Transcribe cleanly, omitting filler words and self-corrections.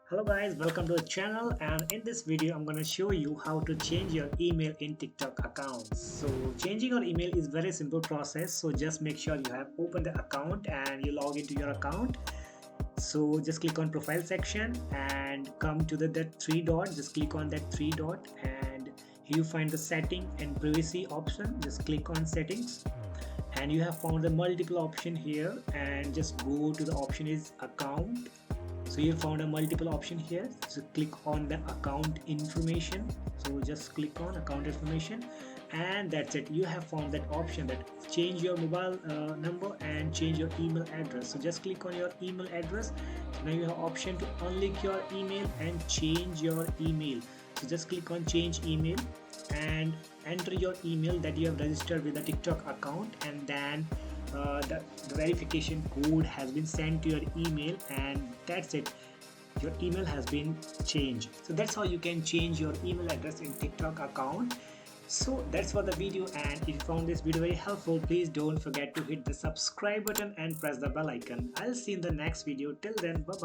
Hello guys, welcome to the channel, and in this video I'm going to show you how to change your email in TikTok account. So changing your email is very simple process, so just make sure you have opened the account and you log into your account. So just click on profile section and come to that three dot, just click on that three dot, and here you find the setting and privacy option. Just click on settings and you have found the multiple option here, and just go to the option is account. So you found a multiple option here, so click on the account information. So just click on account information, and that's it. You have found that option that change your mobile number and change your email address. So just click on your email address. Now you have option to unlink your email and change your email. So just click on change email and enter your email that you have registered with the TikTok account, and then the verification code has been sent to your email, and that's it. Your email has been changed. So that's how you can change your email address in TikTok account. So that's for the video, and if you found this video very helpful, please don't forget to hit the subscribe button and press the bell icon. I'll see you in the next video. Till then, bye bye.